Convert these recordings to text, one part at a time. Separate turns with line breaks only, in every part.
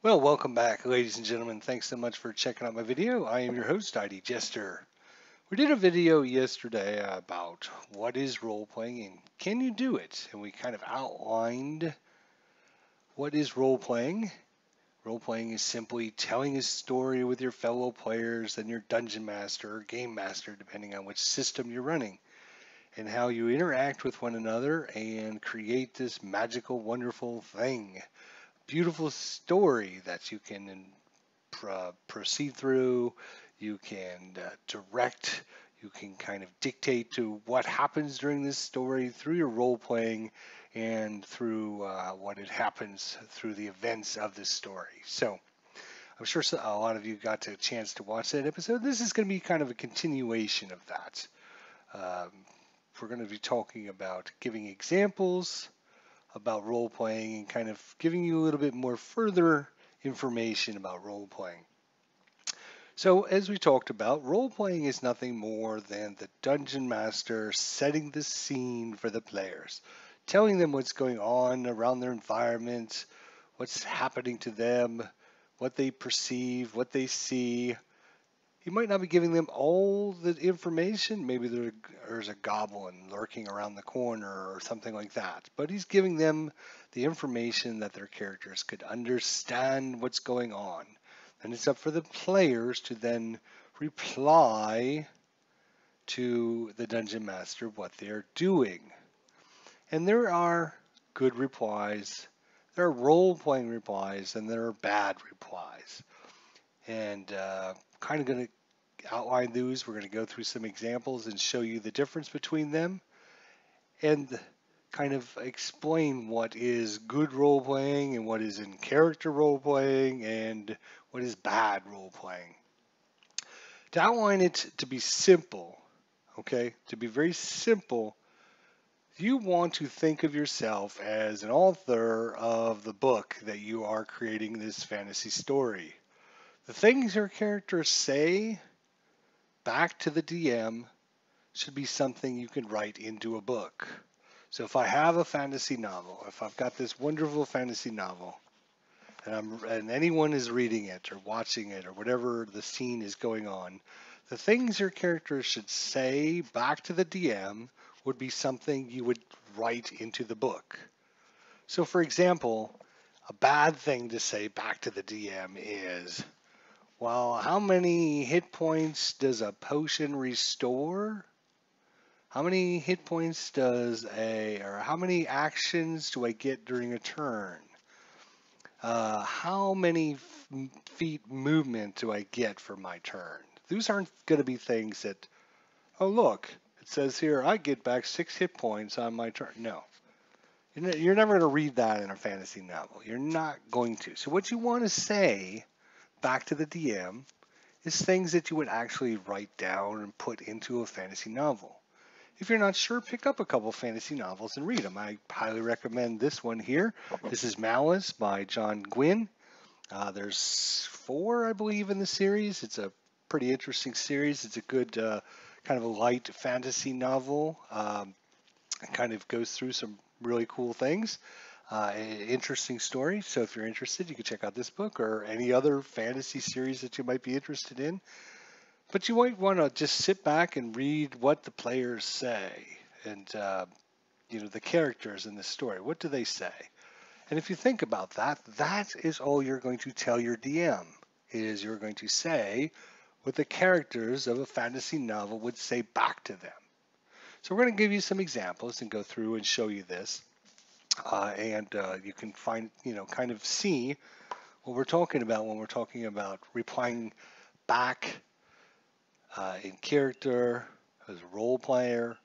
Well, welcome back, ladies and gentlemen. Thanks so much for checking out my video. I am your host, ID Jester. We did a video yesterday about what is role playing and can you do it? And we kind of outlined what is role playing. Role playing is simply telling a story with your fellow players and your dungeon master or game master, depending on which system you're running, and how you interact with one another and create this magical, wonderful thing. Beautiful story that you can proceed through. You can direct. You can kind of dictate to what happens during this story through your role playing and through what it happens through the events of this story. So I'm sure a lot of you got a chance to watch that episode. This is going to be kind of a continuation of that. Um, we're going to be talking about giving examples about role playing and kind of giving you a little bit more further information about role playing. So, as we talked about, role playing is nothing more than the dungeon master setting the scene for the players, telling them what's going on around their environment, what's happening to them, what they perceive, what they see. He might not be giving them all the information. Maybe there's a goblin lurking around the corner or something like that. But he's giving them the information that their characters could understand what's going on. And it's up for the players to then reply to the dungeon master what they're doing. And there are good replies, there are role playing replies, and there are bad replies. And kind of going to outline those. We're going to go through some examples and show you the difference between them and kind of explain what is good role playing and what is in character role playing and what is bad role playing. To outline it to be simple, okay, to be very simple, you want to think of yourself as an author of the book that you are creating this fantasy story. The things your characters say back to the DM should be something you can write into a book. So if I have a fantasy novel, if I've got this wonderful fantasy novel, and anyone is reading it or watching it or whatever the scene is going on, the things your characters should say back to the DM would be something you would write into the book. So for example, a bad thing to say back to the DM is, well, how many hit points does a potion restore? How many hit points or how many actions do I get during a turn? How many feet movement do I get for my turn? Those aren't going to be things that, oh, look, it says here I get back 6 hit points on my turn. No. You're never going to read that in a fantasy novel. You're not going to. So what you want to say back to the DM is things that you would actually write down and put into a fantasy novel. If you're not sure, pick up a couple fantasy novels and read them. I highly recommend this one here. This is Malice by John Gwynne. There's 4, I believe, in the series. It's a pretty interesting series. It's a good kind of a light fantasy novel. It kind of goes through some really cool things. Interesting story. So if you're interested, you can check out this book or any other fantasy series that you might be interested in. But you might want to just sit back and read what the players say and, the characters in the story. What do they say? And if you think about that, that is all you're going to tell your DM, is you're going to say what the characters of a fantasy novel would say back to them. So we're going to give you some examples and go through and show you this. And you can find, kind of see what we're talking about when we're talking about replying back in character, as a role player,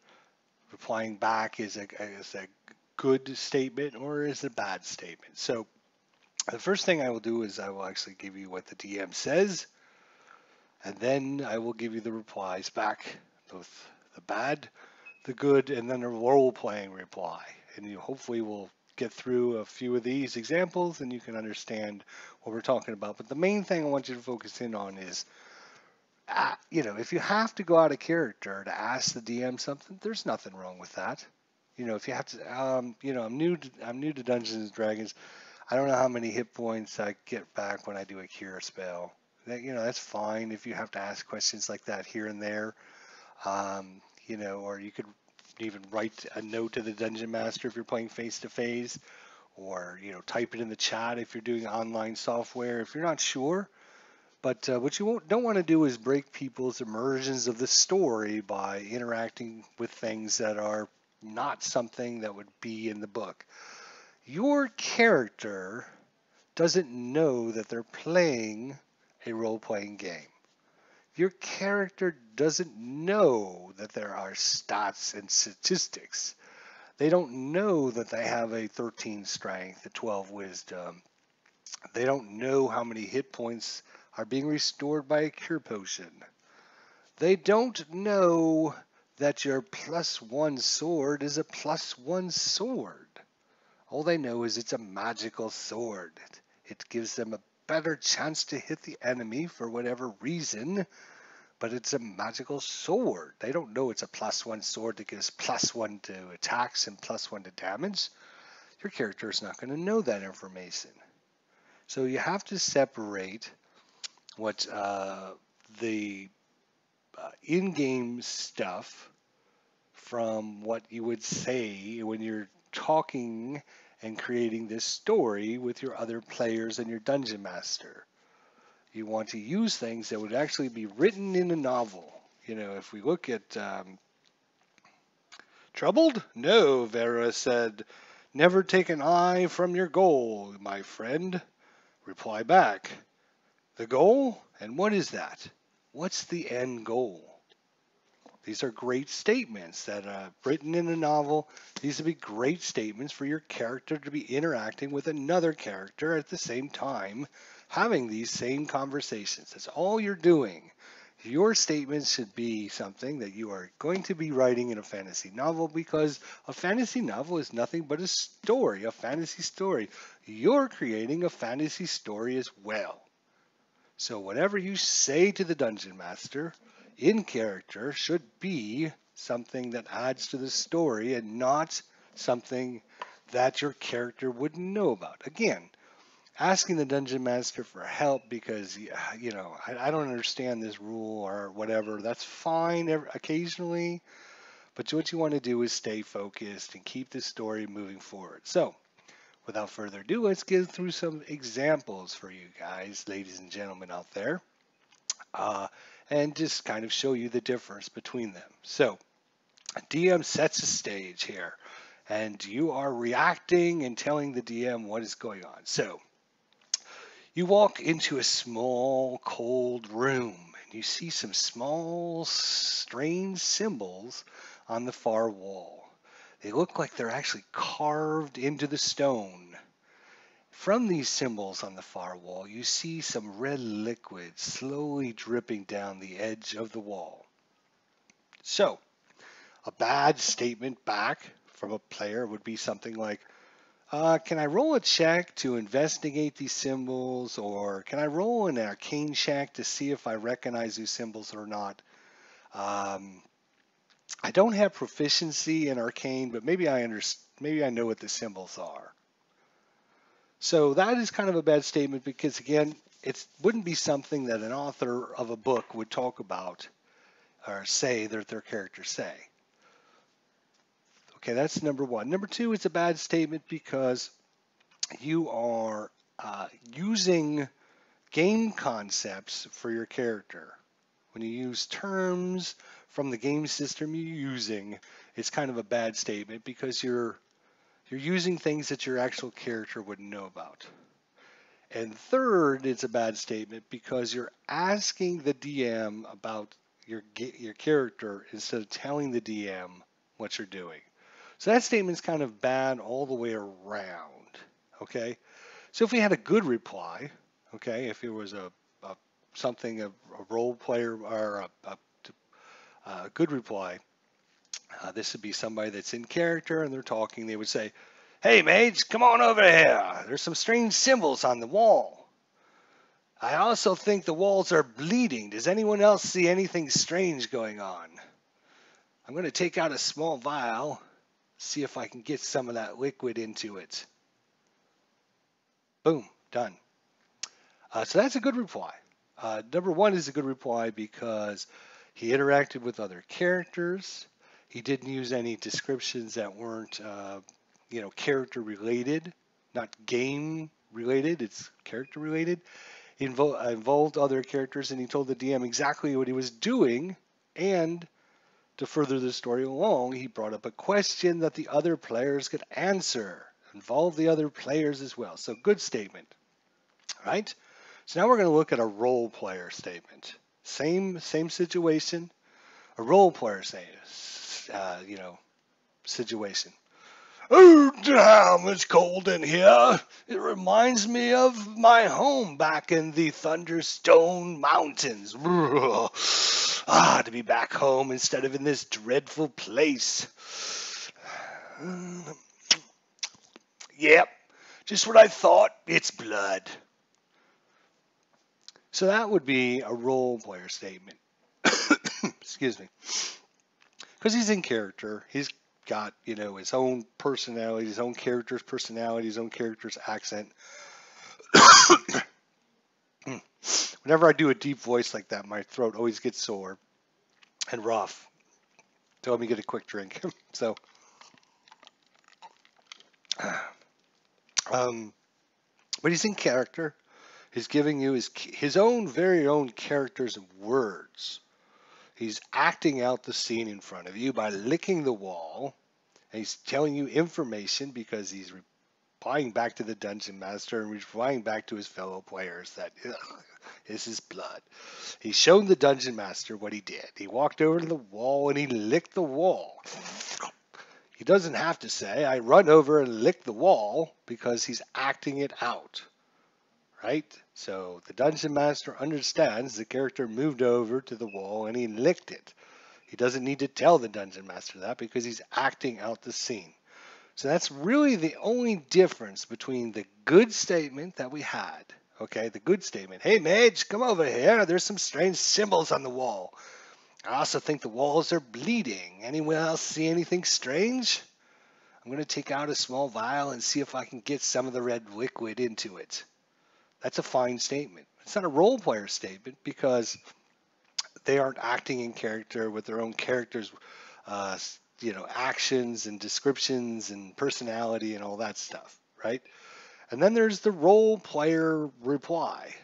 replying back is a good statement or is a bad statement. So the first thing I will do is I will actually give you what the DM says, and then I will give you the replies back, both the bad, the good, and then a role-playing reply. And you hopefully will get through a few of these examples and you can understand what we're talking about. But the main thing I want you to focus in on is if you have to go out of character to ask the DM something, there's nothing wrong with that. If you have to, I'm new to Dungeons and Dragons. I don't know how many hit points I get back when I do a cure spell. That's fine if you have to ask questions like that here and there. Or you could even write a note to the dungeon master if you're playing face to face, or type it in the chat if you're doing online software if you're not sure. But what you don't want to do is break people's immersions of the story by interacting with things that are not something that would be in the book. Your character doesn't know that they're playing a role-playing game. Your character doesn't know that there are stats and statistics. They don't know that they have a 13 strength, a 12 wisdom. They don't know how many hit points are being restored by a cure potion. They don't know that your +1 sword is a +1 sword. All they know is it's a magical sword. It gives them a better chance to hit the enemy for whatever reason, but it's a magical sword. They don't know it's a +1 sword that gives +1 to attacks and +1 to damage. Your character is not going to know that information. So you have to separate what the in-game stuff from what you would say when you're talking and creating this story with your other players and your dungeon master. You want to use things that would actually be written in a novel. If we look at Troubled? No, Vera said. Never take an eye from your goal, my friend. Reply back. The goal? And what is that? What's the end goal? These are great statements that are written in a novel. These would be great statements for your character to be interacting with another character at the same time, having these same conversations. That's all you're doing. Your statements should be something that you are going to be writing in a fantasy novel, because a fantasy novel is nothing but a story, a fantasy story. You're creating a fantasy story as well. So whatever you say to the dungeon master in character should be something that adds to the story and not something that your character wouldn't know about. Again, asking the dungeon master for help because I don't understand this rule or whatever, that's fine occasionally, but what you want to do is stay focused and keep the story moving forward. So without further ado, let's get through some examples for you guys, ladies and gentlemen out there, and just kind of show you the difference between them. So DM sets a stage here, and you are reacting and telling the DM what is going on. So you walk into a small, cold room, and you see some small, strange symbols on the far wall. They look like they're actually carved into the stone. From these symbols on the far wall, you see some red liquid slowly dripping down the edge of the wall. So, a bad statement back from a player would be something like, can I roll a check to investigate these symbols, or can I roll an arcane check to see if I recognize these symbols or not? I don't have proficiency in arcane, but maybe I know what the symbols are. So that is kind of a bad statement because, again, it wouldn't be something that an author of a book would talk about or say that their characters say. Okay, that's number one. Number two, it's a bad statement because you are using game concepts for your character. When you use terms from the game system you're using, it's kind of a bad statement because you're using things that your actual character wouldn't know about. And third, it's a bad statement because you're asking the DM about your character instead of telling the DM what you're doing. So that statement's kind of bad all the way around, okay? So if we had a good reply, okay, if it was a role player or a good reply, this would be somebody that's in character and they're talking. They would say, "Hey, mage, come on over here. There's some strange symbols on the wall. I also think the walls are bleeding. Does anyone else see anything strange going on? I'm going to take out a small vial, see if I can get some of that liquid into it." Boom, done. So that's a good reply. Number one is a good reply because he interacted with other characters. He didn't use any descriptions that weren't, character related, not game related. It's character related. He involved other characters, and he told the DM exactly what he was doing. And to further the story along, he brought up a question that the other players could answer, involve the other players as well. So good statement, right? So now we're going to look at a role player statement. Same situation. A role player situation. Oh, damn, it's cold in here. It reminds me of my home back in the Thunderstone Mountains. To be back home instead of in this dreadful place. Yep, just what I thought. It's blood. So that would be a role player statement. Excuse me. Because he's in character. He's got, his own personality, his own character's personality, his own character's accent. Whenever I do a deep voice like that, my throat always gets sore and rough. So let me get a quick drink. So, but he's in character. He's giving you his own very own character's words. He's acting out the scene in front of you by licking the wall. And he's telling you information because he's replying back to the dungeon master and replying back to his fellow players that this is blood. He's shown the dungeon master what he did. He walked over to the wall and he licked the wall. He doesn't have to say, I run over and lick the wall, because he's acting it out. Right? So the dungeon master understands the character moved over to the wall and he licked it. He doesn't need to tell the dungeon master that because he's acting out the scene. So that's really the only difference between the good statement that we had. Okay, the good statement. Hey, mage, come over here. There's some strange symbols on the wall. I also think the walls are bleeding. Anyone else see anything strange? I'm going to take out a small vial and see if I can get some of the red liquid into it. That's a fine statement. It's not a role player statement because they aren't acting in character with their own characters, actions and descriptions and personality and all that stuff, right? And then there's the role player reply.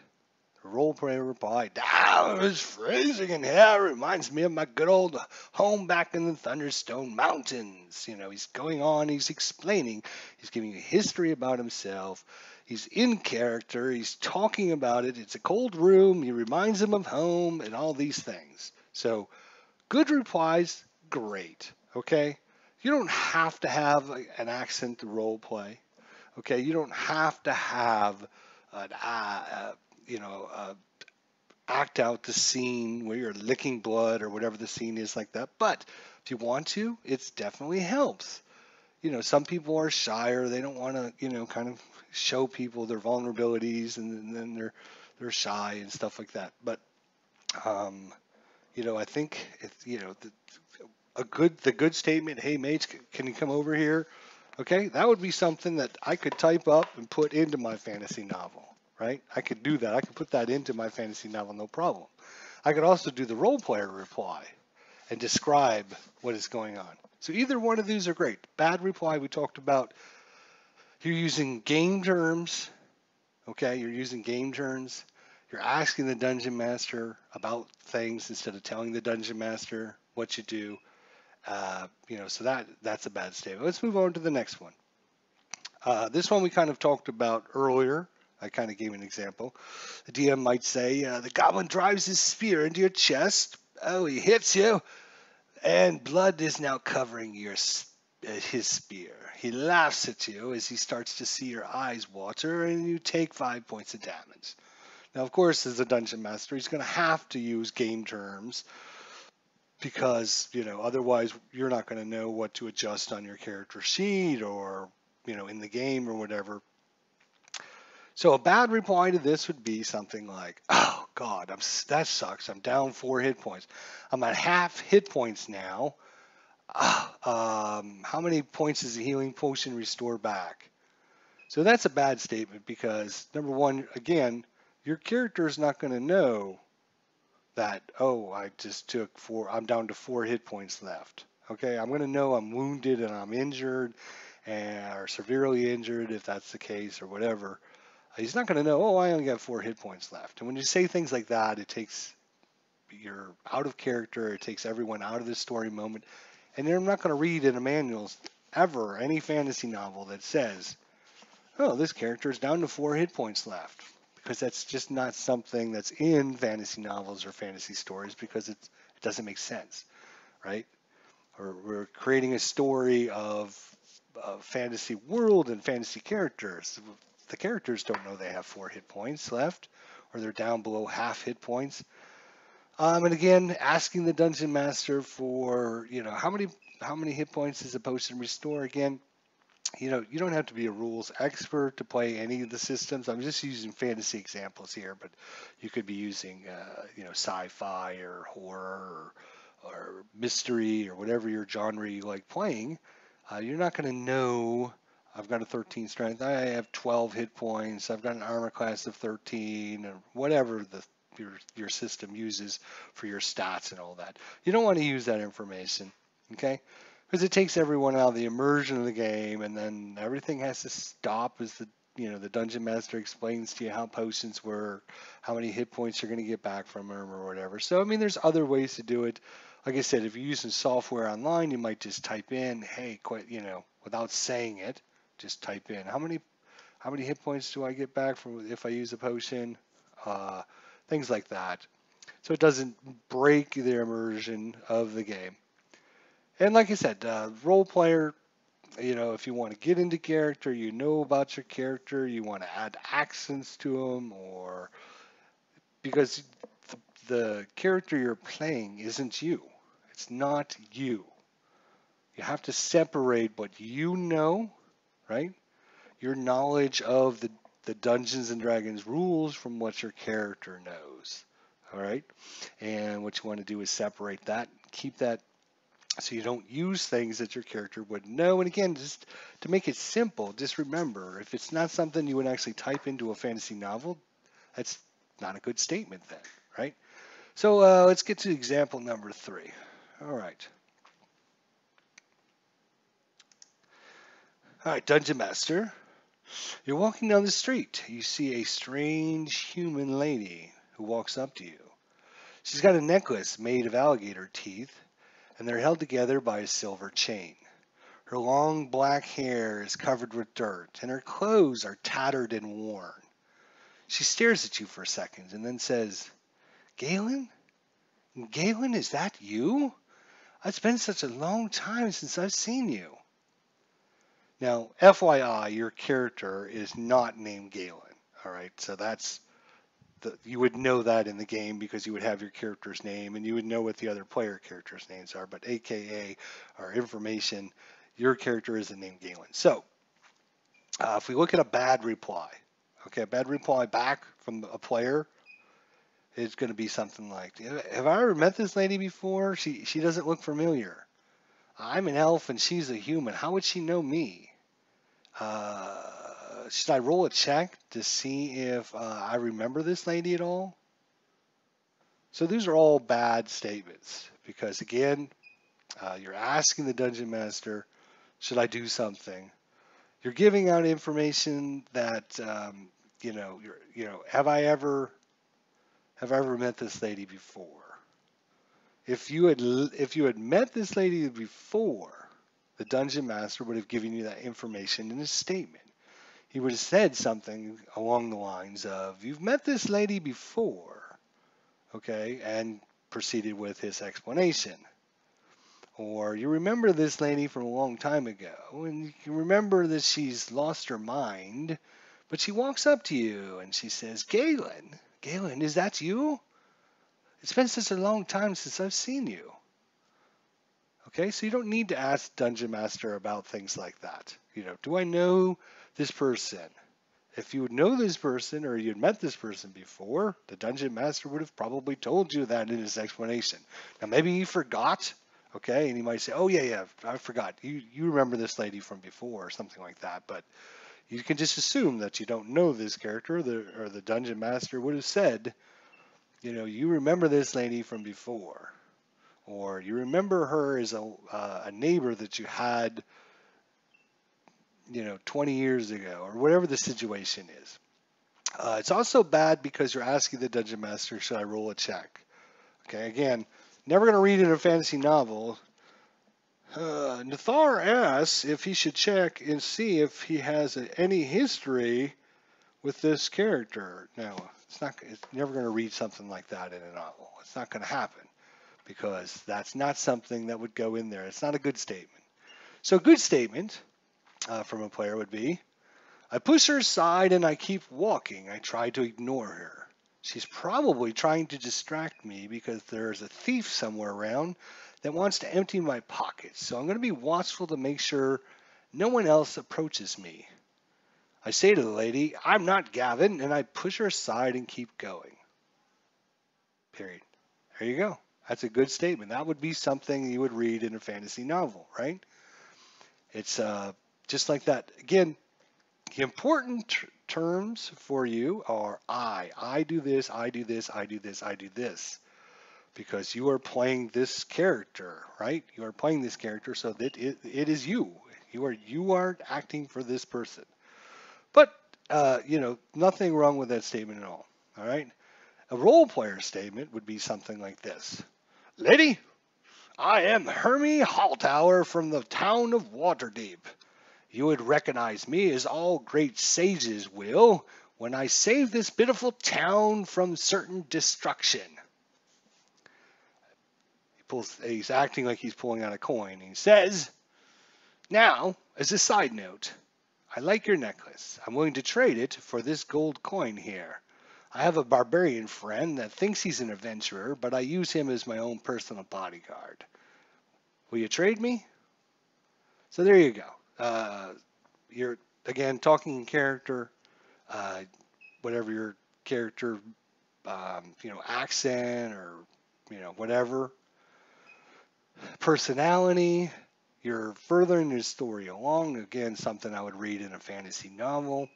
The role player reply, it's freezing in here. It reminds me of my good old home back in the Thunderstone Mountains. He's going on, he's explaining, he's giving you history about himself. He's in character. He's talking about it. It's a cold room. He reminds him of home and all these things. So good replies, great. Okay? You don't have to have an accent to role play. Okay? You don't have to have act out the scene where you're licking blood or whatever the scene is like that. But if you want to, it definitely helps. Some people are shyer. They don't want to, kind of show people their vulnerabilities, and then they're shy and stuff like that. But, I think the good statement, hey, mates, can you come over here? Okay, that would be something that I could type up and put into my fantasy novel, right? I could do that. I could put that into my fantasy novel, no problem. I could also do the role player reply and describe what is going on. So either one of these are great. Bad reply, we talked about. You're using game terms. Okay, you're using game terms. You're asking the dungeon master about things instead of telling the dungeon master what you do. So that's a bad statement. Let's move on to the next one. This one we kind of talked about earlier. I kind of gave an example. The DM might say, the goblin drives his spear into your chest. Oh, he hits you. And blood is now covering his spear. He laughs at you as he starts to see your eyes water, and you take 5 points of damage. Now, of course, as a dungeon master, he's going to have to use game terms because, otherwise you're not going to know what to adjust on your character sheet or, in the game or whatever. So a bad reply to this would be something like, oh, God, that sucks. I'm down 4 hit points. I'm at half hit points now. How many points does the healing potion restore back? So that's a bad statement because, number one, again, your character is not going to know that, oh, I just took I'm down to 4 hit points left. Okay, I'm going to know I'm wounded and I'm injured or severely injured if that's the case or whatever. He's not going to know, oh, I only got 4 hit points left. And when you say things like that, it takes you're out of character. It takes everyone out of the story moment. And you're not going to read in a manual ever any fantasy novel that says, oh, this character is down to 4 hit points left. Because that's just not something that's in fantasy novels or fantasy stories because it doesn't make sense, right? Or we're creating a story of a fantasy world and fantasy characters. The characters don't know they have 4 hit points left or they're down below half hit points. And again, asking the dungeon master for, how many hit points is a potion restore? Again, you don't have to be a rules expert to play any of the systems. I'm just using fantasy examples here, but you could be using, sci-fi or horror or mystery or whatever your genre you like playing. You're not going to know. I've got a 13 strength. I have 12 hit points. I've got an armor class of 13, or whatever your system uses for your stats and all that. You don't want to use that information, okay? Because it takes everyone out of the immersion of the game, and then everything has to stop as the dungeon master explains to you how potions work, how many hit points you're going to get back from them, or whatever. So I mean, there's other ways to do it. Like I said, if you're using software online, you might just type in, hey, without saying it, just type in how many hit points do I get back from if I use a potion, things like that. So it doesn't break the immersion of the game. And like I said, role player, if you want to get into character, you know about your character, you want to add accents to them, or because the character you're playing isn't you. It's not you. You have to separate what you know, right? Your knowledge of the Dungeons and Dragons rules from what your character knows. All right? And what you want to do is separate that, keep that so you don't use things that your character wouldn't know. And again, just to make it simple, just remember, if it's not something you would actually type into a fantasy novel, that's not a good statement then, right? So let's get to example number 3. All right. All right, Dungeon Master. You're walking down the street. You see a strange human lady who walks up to you. She's got a necklace made of alligator teeth, and they're held together by a silver chain. Her long black hair is covered with dirt, and her clothes are tattered and worn. She stares at you for a second and then says, Galen? Galen, is that you? It's been such a long time since I've seen you. Now, FYI, your character is not named Galen. All right, so you would know that in the game because you would have your character's name and you would know what the other player characters' names are. But AKA, our information, your character isn't named Galen. So, if we look at a bad reply, okay, a bad reply back from a player, it's going to be something like, have I ever met this lady before? She doesn't look familiar. I'm an elf and she's a human. How would she know me? Should I roll a check to see if I remember this lady at all? So these are all bad statements because, again, you're asking the dungeon master, should I do something? You're giving out information that, have I ever met this lady before? If you had met this lady before, the dungeon master would have given you that information in a statement. He would have said something along the lines of, you've met this lady before, okay, and proceeded with his explanation. Or you remember this lady from a long time ago, and you remember that she's lost her mind, but she walks up to you and she says, Galen, is that you? It's been such a long time since I've seen you. Okay, so you don't need to ask Dungeon Master about things like that. Do I know this person? If you would know this person or you'd met this person before, the Dungeon Master would have probably told you that in his explanation. Now, maybe he forgot, okay, and he might say, oh, yeah, I forgot. You remember this lady from before or something like that. But, You can just assume that you don't know this character, or the dungeon master would have said, you remember this lady from before, or you remember her as a neighbor that you had, 20 years ago, or whatever the situation is. It's also bad because you're asking the dungeon master, should I roll a check? Okay, again, never going to read in a fantasy novel. Nathar asks if he should check and see if he has any history with this character. Now, it's never going to read something like that in a novel. It's not going to happen because that's not something that would go in there. It's not a good statement. So a good statement from a player would be, I push her aside and I keep walking. I try to ignore her. She's probably trying to distract me because there's a thief somewhere around that wants to empty my pockets. So I'm going to be watchful to make sure no one else approaches me. I say to the lady, I'm not Gavin, and I push her aside and keep going. Period. There you go. That's a good statement. That would be something you would read in a fantasy novel, right? It's just like that. Again, the important terms for you are I do this, I do this, I do this, I do this. Because you are playing this character, right? You are playing this character so that it is you. You are acting for this person. But, nothing wrong with that statement at all. All right? A role player statement would be something like this. Lady, I am Hermie Halltower from the town of Waterdeep. You would recognize me as all great sages will when I save this pitiful town from certain destruction. He's acting like he's pulling out a coin. He says, now, as a side note, I like your necklace. I'm willing to trade it for this gold coin here. I have a barbarian friend that thinks he's an adventurer, but I use him as my own personal bodyguard. Will you trade me? So there you go. You're, again, talking in character, whatever your character, accent or, whatever. Personality, you're furthering your story along. Again, something I would read in a fantasy novel.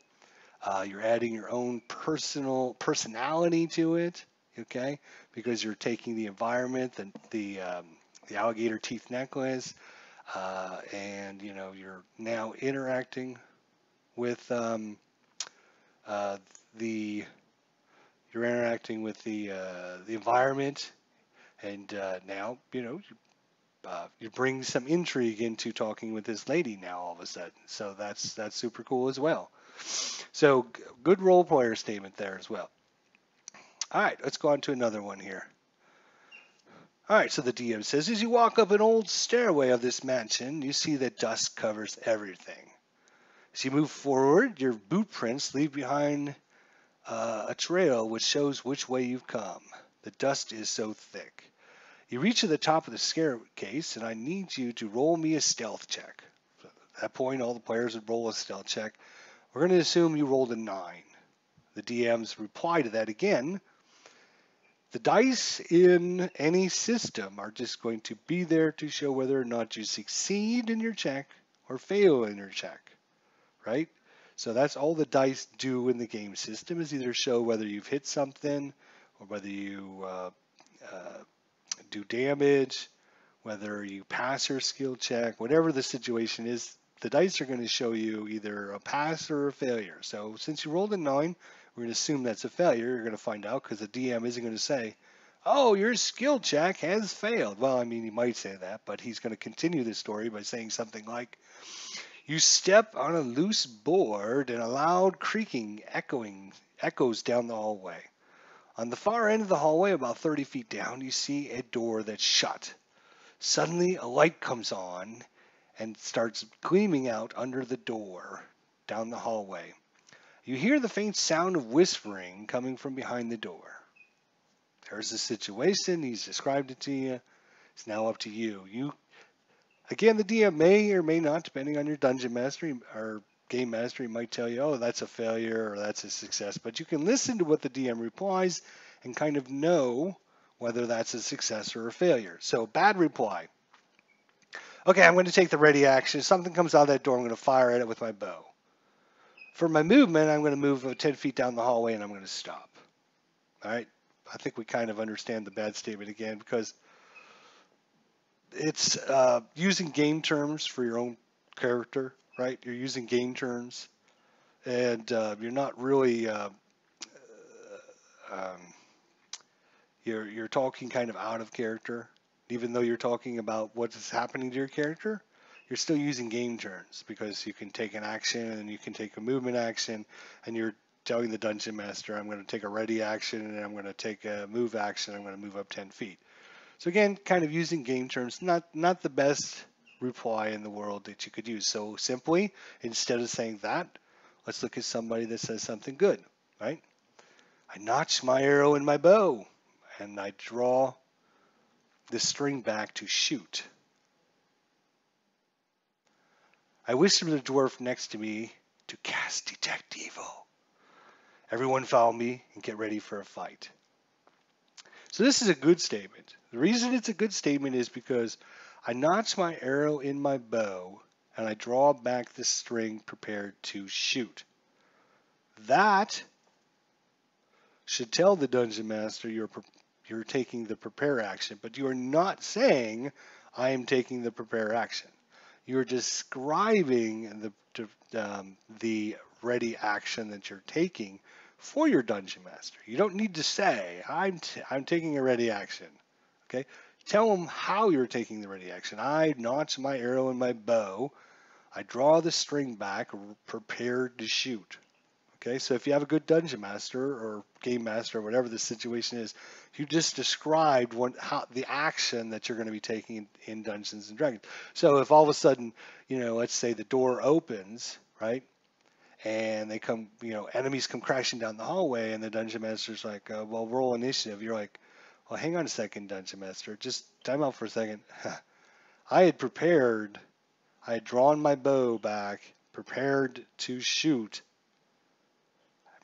You're adding your own personality to it, okay? Because you're taking the environment, the alligator teeth necklace, and you're now interacting with the environment, and now you bring some intrigue into talking with this lady now all of a sudden. So that's super cool as well. So good role player statement there as well. All right, let's go on to another one here. All right, so the DM says, as you walk up an old stairway of this mansion, you see that dust covers everything. As you move forward, your boot prints leave behind a trail which shows which way you've come. The dust is so thick. You reach to the top of the staircase, and I need you to roll me a stealth check. So at that point, all the players would roll a stealth check. We're going to assume you rolled a 9. The DM's reply to that again. The dice in any system are just going to be there to show whether or not you succeed in your check or fail in your check, right? So that's all the dice do in the game system, is either show whether you've hit something or whether you do damage, whether you pass your skill check, whatever the situation is, the dice are going to show you either a pass or a failure. So since you rolled a 9, we're going to assume that's a failure. You're going to find out because the DM isn't going to say, oh, your skill check has failed. Well, I mean, he might say that, but he's going to continue the story by saying something like, you step on a loose board and a loud creaking echoes down the hallway. On the far end of the hallway, about 30 feet down, you see a door that's shut. Suddenly, a light comes on and starts gleaming out under the door down the hallway. You hear the faint sound of whispering coming from behind the door. There's the situation. He's described it to you. It's now up to you. Again, the DM may or may not, depending on your dungeon master or game master, he might tell you, oh, that's a failure or that's a success. But you can listen to what the DM replies and kind of know whether that's a success or a failure. So, bad reply. Okay, I'm going to take the ready action. If something comes out of that door, I'm going to fire at it with my bow. For my movement, I'm going to move 10 feet down the hallway and I'm going to stop. All right. I think we kind of understand the bad statement again because it's using game terms for your own character, right? You're using game terms and you're not really um, you're talking kind of out of character, even though you're talking about what's happening to your character. You're still using game terms because you can take an action and you can take a movement action, and you're telling the dungeon master, I'm going to take a ready action and I'm going to take a move action. I'm going to move up 10 feet. So again, kind of using game terms, not the best reply in the world that you could use. So simply, instead of saying that, let's look at somebody that says something good, right? I notch my arrow in my bow and I draw the string back to shoot. I whisper to the dwarf next to me to cast detect evil. Everyone follow me and get ready for a fight. So this is a good statement. The reason it's a good statement is because I notch my arrow in my bow and I draw back the string prepared to shoot. That should tell the dungeon master you're taking the prepare action, but you are not saying I am taking the prepare action. You're describing the ready action that you're taking for your dungeon master. You don't need to say I'm taking a ready action. Okay, tell them how you're taking the ready action. I notch my arrow in my bow. I draw the string back, prepared to shoot. Okay, so if you have a good dungeon master or game master or whatever the situation is, you just described how the action that you're going to be taking in Dungeons and Dragons. So if all of a sudden, let's say the door opens, right, and they come, enemies come crashing down the hallway, and the dungeon master's like, well, roll initiative. You're like, well, hang on a second, dungeon master, just time out for a second. I had prepared, I had drawn my bow back, prepared to shoot.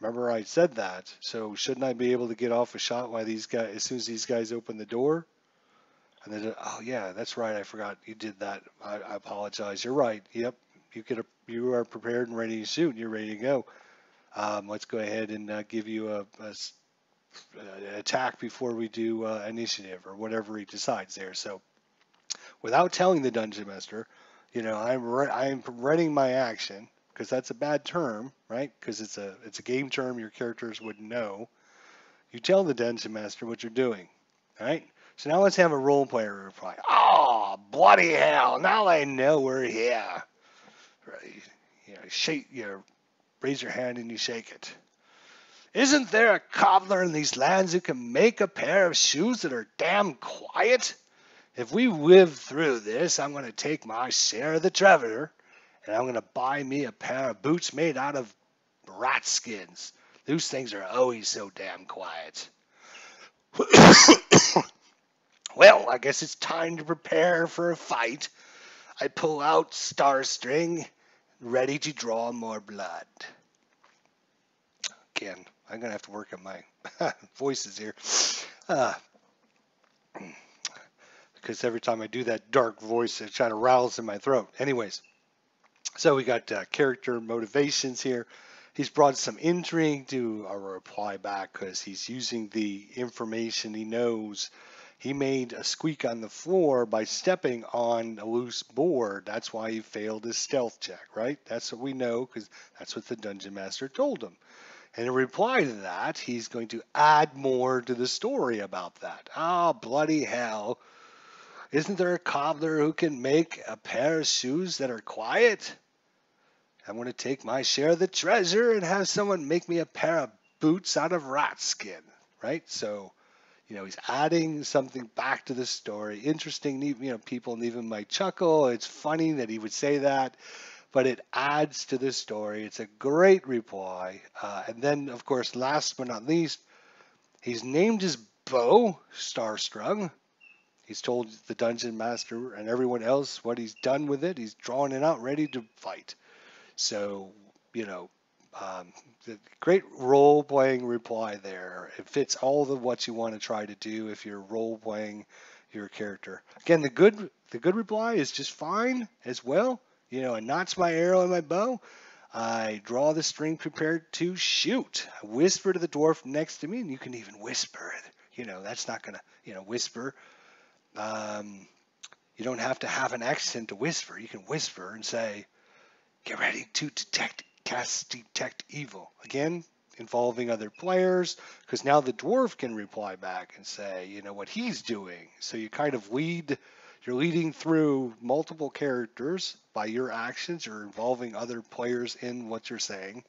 Remember I said that, so shouldn't I be able to get off a shot while these guys, as soon as these guys open the door? And then, oh yeah, that's right, I forgot you did that. I apologize. You're right. Yep, you are prepared and ready to shoot. You're ready to go. Let's go ahead and give you a attack before we do initiative or whatever he decides there. So without telling the dungeon master, I'm readying my action. Because that's a bad term, right? Because it's a game term your characters would know. You tell the dungeon master what you're doing, all right? So now let's have a role player reply. Oh, bloody hell! Now I know we're here. Right? Raise your hand and you shake it. Isn't there a cobbler in these lands who can make a pair of shoes that are damn quiet? If we live through this, I'm going to take my share of the treasure. And I'm going to buy me a pair of boots made out of rat skins. Those things are always so damn quiet. Well, I guess it's time to prepare for a fight. I pull out Star String, ready to draw more blood. Again, I'm going to have to work on my voices here. Because every time I do that dark voice, it kind of rattles in my throat. Anyways. So we got character motivations here. He's brought some intrigue to a reply back because he's using the information he knows. He made a squeak on the floor by stepping on a loose board. That's why he failed his stealth check, right? That's what we know because that's what the dungeon master told him. And in reply to that, he's going to add more to the story about that. Oh, bloody hell. Isn't there a cobbler who can make a pair of shoes that are quiet? I'm going to take my share of the treasure and have someone make me a pair of boots out of rat skin, right? So, he's adding something back to the story. Interesting, people even might chuckle. It's funny that he would say that, but it adds to the story. It's a great reply. And then, of course, last but not least, he's named his bow Starstrung. He's told the dungeon master and everyone else what he's done with it. He's drawn it out, ready to fight. So, the great role-playing reply there. It fits all of what you want to try to do if you're role-playing your character. Again, the good reply is just fine as well. I notch my arrow in my bow. I draw the string prepared to shoot. I whisper to the dwarf next to me, and you can even whisper it. That's not going to, whisper. Um, you don't have to have an accent to whisper. You can whisper and say, get ready to detect evil. Again, involving other players, because now the dwarf can reply back and say, what he's doing. So you kind of you're leading through multiple characters by your actions. You're involving other players in what you're saying.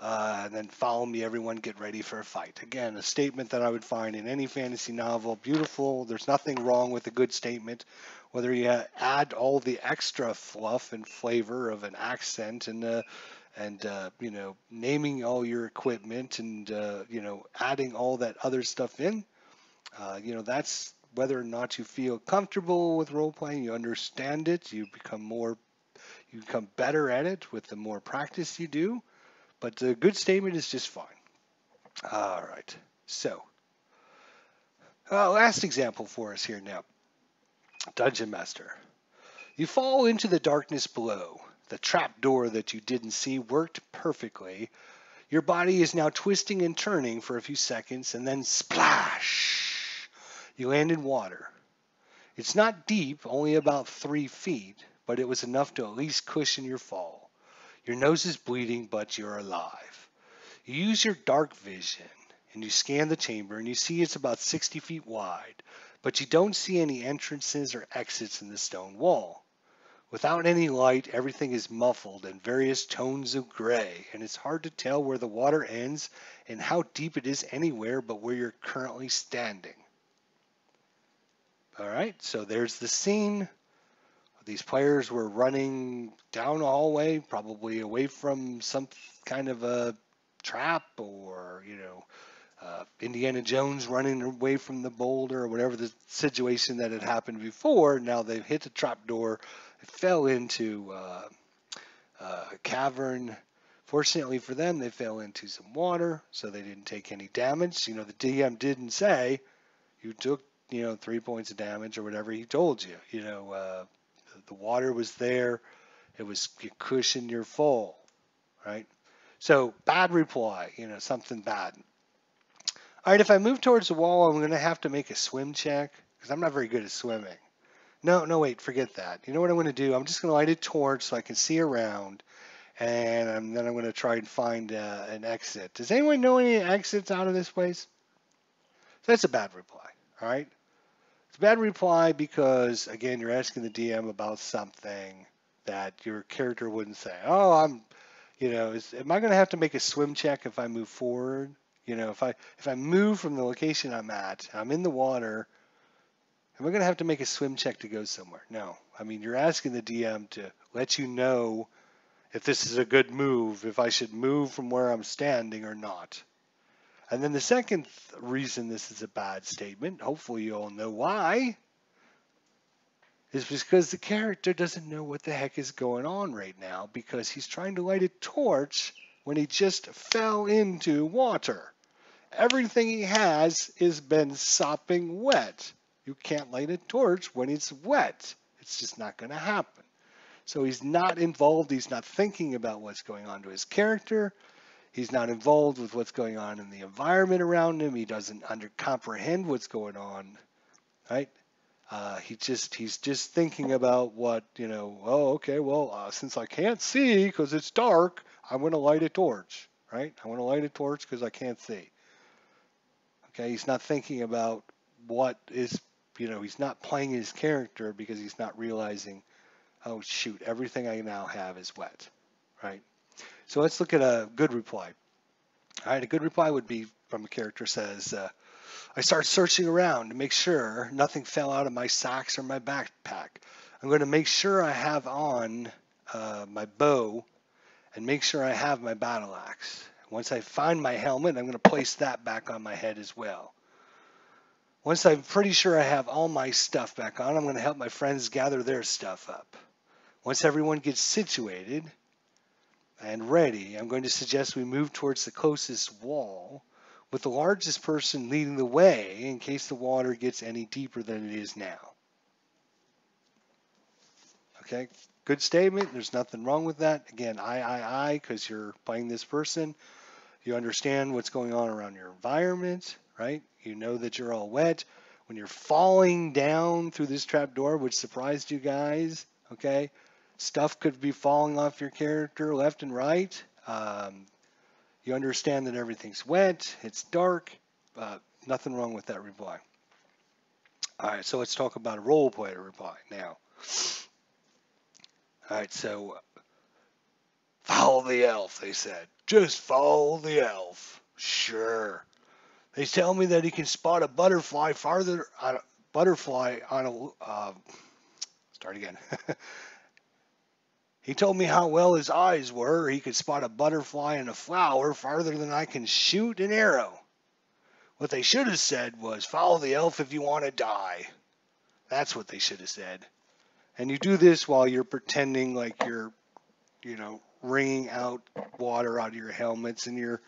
And then follow me, everyone, get ready for a fight. Again, a statement that I would find in any fantasy novel. Beautiful. There's nothing wrong with a good statement. Whether you add all the extra fluff and flavor of an accent and naming all your equipment and adding all that other stuff in. That's whether or not you feel comfortable with role playing. You understand it. You become better at it with the more practice you do. But the good statement is just fine. All right. So, last example for us here now. Dungeon Master. You fall into the darkness below. The trap door that you didn't see worked perfectly. Your body is now twisting and turning for a few seconds, and then splash! You land in water. It's not deep, only about 3 feet, but it was enough to at least cushion your fall. Your nose is bleeding, but you're alive. You use your dark vision, and you scan the chamber, and you see it's about 60 feet wide, but you don't see any entrances or exits in the stone wall. Without any light, everything is muffled in various tones of gray, and it's hard to tell where the water ends and how deep it is anywhere but where you're currently standing. All right, so there's the scene. These players were running down a hallway, probably away from some kind of a trap or, Indiana Jones running away from the boulder or whatever the situation that had happened before. Now they've hit the trap door. It fell into a cavern. Fortunately for them, they fell into some water, so they didn't take any damage. The DM didn't say you took, 3 points of damage or whatever he told you. The water was there. It cushioned your fall, right? So bad reply, something bad. All right, if I move towards the wall, I'm going to have to make a swim check because I'm not very good at swimming. No, wait, forget that. You know what I'm going to do? I'm just going to light a torch so I can see around, and then I'm going to try and find an exit. Does anyone know any exits out of this place? So that's a bad reply, all right? It's a bad reply because, again, you're asking the DM about something that your character wouldn't say. Oh, am I going to have to make a swim check if I move forward? If I move from the location I'm at, I'm in the water, am I going to have to make a swim check to go somewhere? No. I mean, you're asking the DM to let you know if this is a good move, if I should move from where I'm standing or not. And then the second reason this is a bad statement, hopefully you all know why, is because the character doesn't know what the heck is going on right now because he's trying to light a torch when he just fell into water. Everything he has is been sopping wet. You can't light a torch when it's wet. It's just not going to happen. So he's not involved. He's not thinking about what's going on to his character. He's not involved with what's going on in the environment around him. He doesn't comprehend what's going on, right? He's just thinking about what, since I can't see because it's dark, I'm going to light a torch, right? I want to light a torch because I can't see. Okay, he's not thinking about what is, he's not playing his character because he's not realizing, oh, shoot, everything I now have is wet, right? So let's look at a good reply. All right, a good reply would be from a character says, I start searching around to make sure nothing fell out of my socks or my backpack. I'm going to make sure I have on my bow and make sure I have my battle axe. Once I find my helmet, I'm going to place that back on my head as well. Once I'm pretty sure I have all my stuff back on, I'm going to help my friends gather their stuff up. Once everyone gets situated and ready, I'm going to suggest we move towards the closest wall, with the largest person leading the way in case the water gets any deeper than it is now. Okay, good statement. There's nothing wrong with that. Again, I, because you're playing this person. You understand what's going on around your environment, right? You know that you're all wet. When you're falling down through this trap door, which surprised you guys, okay? Stuff could be falling off your character left and right. You understand that everything's wet, it's dark. Nothing wrong with that reply. All right, so let's talk about a role player reply now. All right, so follow the elf, they said. Just follow the elf. Sure. They tell me that he can spot a butterfly farther on a butterfly on a. Start again. He told me how well his eyes were. He could spot a butterfly and a flower farther than I can shoot an arrow. What they should have said was, follow the elf if you want to die. That's what they should have said. And you do this while you're pretending like you're, wringing out water out of your helmets, and you're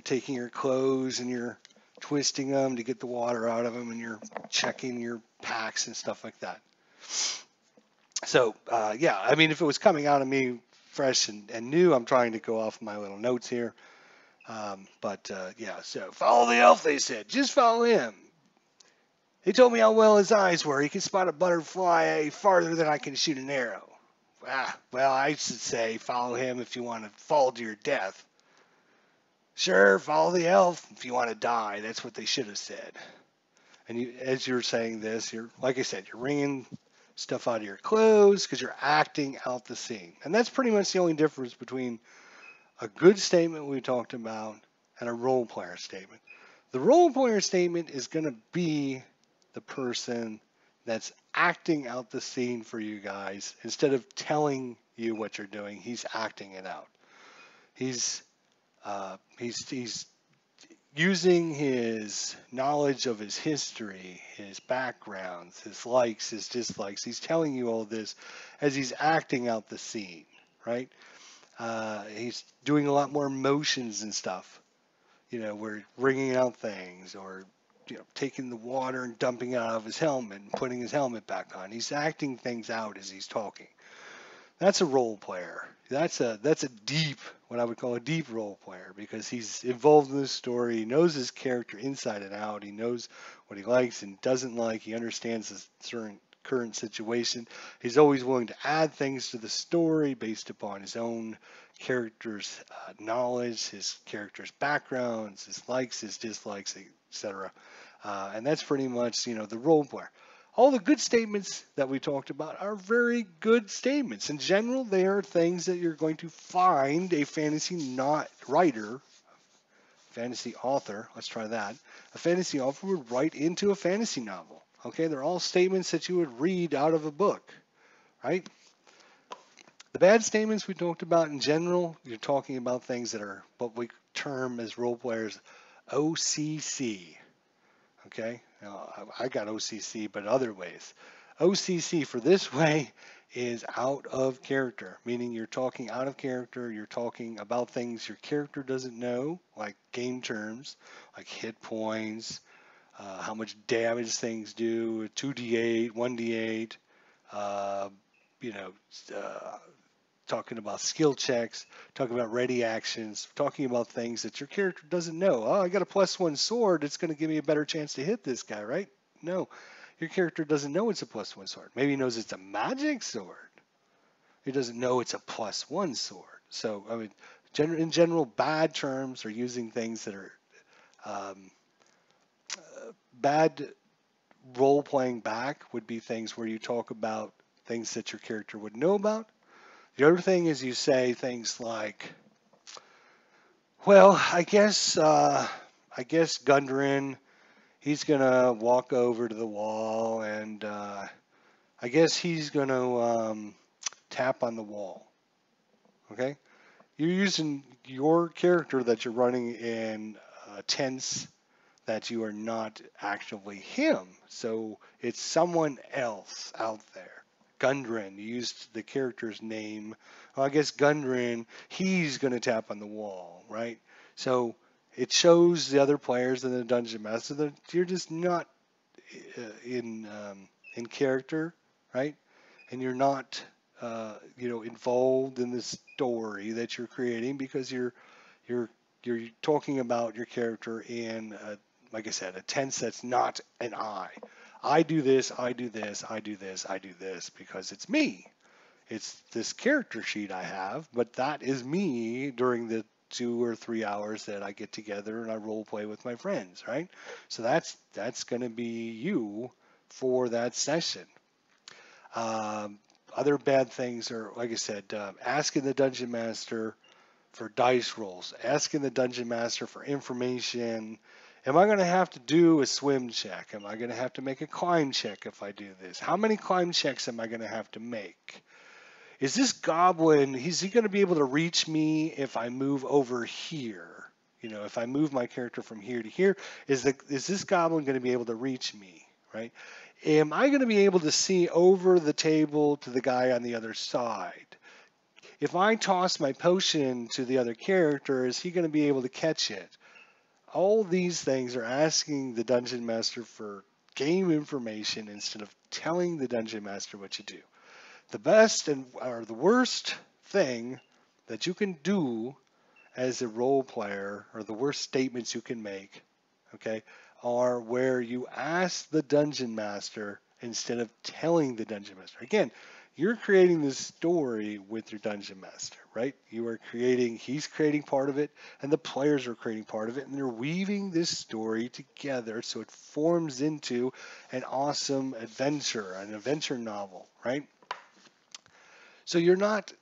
taking your clothes and you're twisting them to get the water out of them, and you're checking your packs and stuff like that. So, yeah, I mean, if it was coming out of me fresh and new, I'm trying to go off my little notes here. Yeah, so follow the elf, they said. Just follow him. He told me how well his eyes were. He can spot a butterfly farther than I can shoot an arrow. Well, I should say follow him if you want to fall to your death. Sure, follow the elf if you want to die. That's what they should have said. And as you're saying this, like I said, you're wringing stuff out of your clothes because you're acting out the scene. And that's pretty much the only difference between a good statement we talked about and a role player statement. The role player statement is going to be the person that's acting out the scene for you guys. Instead of telling you what you're doing, he's acting it out. He's using his knowledge of his history, his backgrounds, his likes, his dislikes. He's telling you all this as he's acting out the scene, right? He's doing a lot more motions and stuff. We're wringing out things, or taking the water and dumping it out of his helmet and putting his helmet back on. He's acting things out as he's talking. That's a role player. That's a deep, what I would call a deep role player, because he's involved in the story. He knows his character inside and out. He knows what he likes and doesn't like. He understands his current situation. He's always willing to add things to the story based upon his own character's knowledge, his character's backgrounds, his likes, his dislikes, etc. And that's pretty much, the role player. All the good statements that we talked about are very good statements. In general, they are things that you're going to find a fantasy fantasy author, let's try that, a fantasy author would write into a fantasy novel. Okay, they're all statements that you would read out of a book, right? The bad statements we talked about in general, you're talking about things that are what we term as role players OCC. Okay, now, I got OCC, but other ways. OCC for this way is out of character, meaning you're talking out of character. You're talking about things your character doesn't know, like game terms, like hit points, how much damage things do, 2d8, 1d8, talking about skill checks, talking about ready actions, talking about things that your character doesn't know. Oh, I got a +1 sword. It's going to give me a better chance to hit this guy, right? No, your character doesn't know it's a +1 sword. Maybe he knows it's a magic sword. He doesn't know it's a +1 sword. So, I mean, in general, bad terms are using things that are bad. Role-playing back would be things where you talk about things that your character would know about. The other thing is you say things like, well, I guess Gundren, he's gonna walk over to the wall, and I guess he's gonna tap on the wall. Okay, you're using your character that you're running in a tense that you are not actually him, so it's someone else out there. Gundren, you used the character's name. Well, I guess Gundren, he's going to tap on the wall, right? So it shows the other players in the dungeon master that you're just not in character, right? And you're not involved in the story that you're creating because you're you're talking about your character in, like I said, a tense that's not an I. I do this, I do this, I do this, I do this because it's me. It's this character sheet I have, but that is me during the 2 or 3 hours that I get together and I role play with my friends, right? So that's going to be you for that session. Um, Other bad things are, like I said, asking the dungeon master for dice rolls, asking the dungeon master for information. Am I going to have to do a swim check? Am I going to have to make a climb check if I do this? How many climb checks am I going to have to make? Is this goblin, is he going to be able to reach me if I move over here? If I move my character from here to here, is this goblin going to be able to reach me, right? Am I going to be able to see over the table to the guy on the other side? If I toss my potion to the other character, is he going to be able to catch it? All these things are asking the dungeon master for game information instead of telling the dungeon master what you do. The best or the worst thing that you can do as a role player, or the worst statements you can make, okay, are where you ask the dungeon master instead of telling the dungeon master. Again, you're creating this story with your dungeon master, right? He's creating part of it, and the players are creating part of it, and they're weaving this story together so it forms into an awesome adventure, an adventure novel, right? So you're not,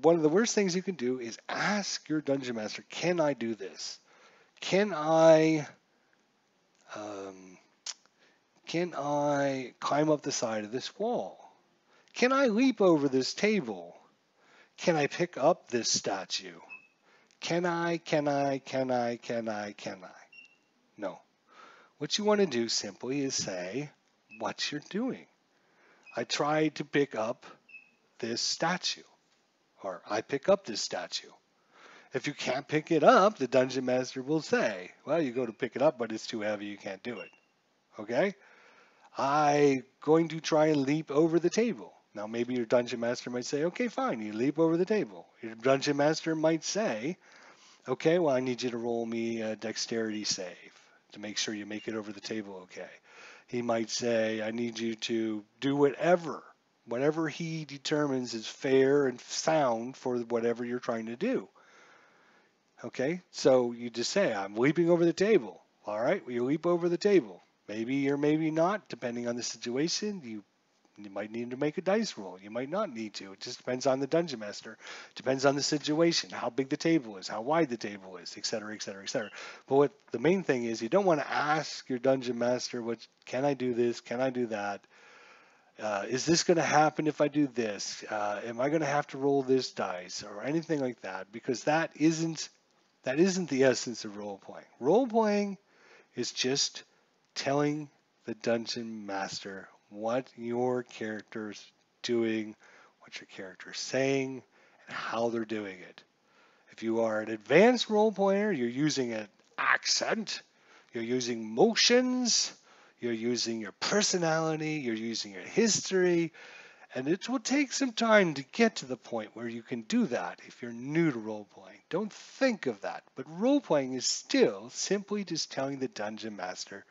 one of the worst things you can do is ask your dungeon master, can I do this? Can I, um, can I climb up the side of this wall? Can I leap over this table? Can I pick up this statue? Can I, can I, can I, can I, can I? No. What you want to do simply is say what you're doing. I tried to pick up this statue, or I pick up this statue. If you can't pick it up, the dungeon master will say, well, you go to pick it up, but it's too heavy, you can't do it. Okay? I'm going to try and leap over the table. Now, maybe your dungeon master might say, okay, fine, you leap over the table. Your dungeon master might say, okay, well, I need you to roll me a dexterity save to make sure you make it over the table okay. He might say, I need you to do whatever he determines is fair and sound for whatever you're trying to do. Okay, so you just say, I'm leaping over the table. All right, well, you leap over the table. Maybe or maybe not, depending on the situation. You might need to make a dice roll. You might not need to. It just depends on the dungeon master. Depends on the situation, how big the table is, how wide the table is, etc., etc., etc. But what the main thing is, you don't want to ask your dungeon master, can I do this? Can I do that? Is this going to happen if I do this? Am I going to have to roll this dice or anything like that? Because that isn't the essence of role playing. Role playing is just telling the dungeon master what your character's doing, what your character's saying, and how they're doing it. If you are an advanced role player, you're using an accent, you're using motions, you're using your personality, you're using your history, and it will take some time to get to the point where you can do that if you're new to role playing. Don't think of that. But role playing is still simply just telling the dungeon master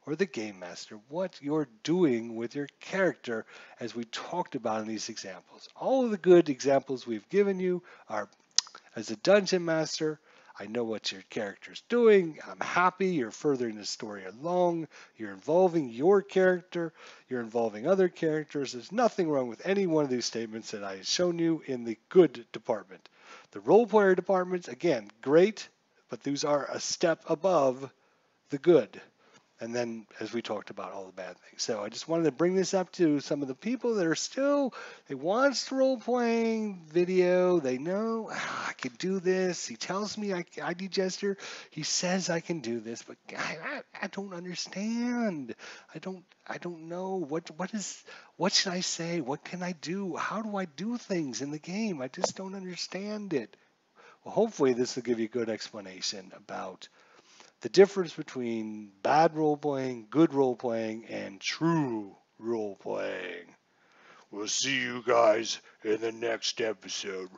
or the game master what you're doing with your character, as we talked about in these examples. All of the good examples we've given you are, as a dungeon master, I know what your character's doing. I'm happy. You're furthering the story along. You're involving your character. You're involving other characters. There's nothing wrong with any one of these statements that I have shown you in the good department. The role player departments, again, great, but these are a step above the good. And then, as we talked about, all the bad things. So I just wanted to bring this up to some of the people that are still, they want role-playing video. They know, I can do this. He tells me I Jester. He says I can do this, but I don't understand. I don't know. What should I say? What can I do? How do I do things in the game? I just don't understand it. Well, hopefully this will give you a good explanation about the difference between bad role playing, good role playing, and true role playing. We'll see you guys in the next episode.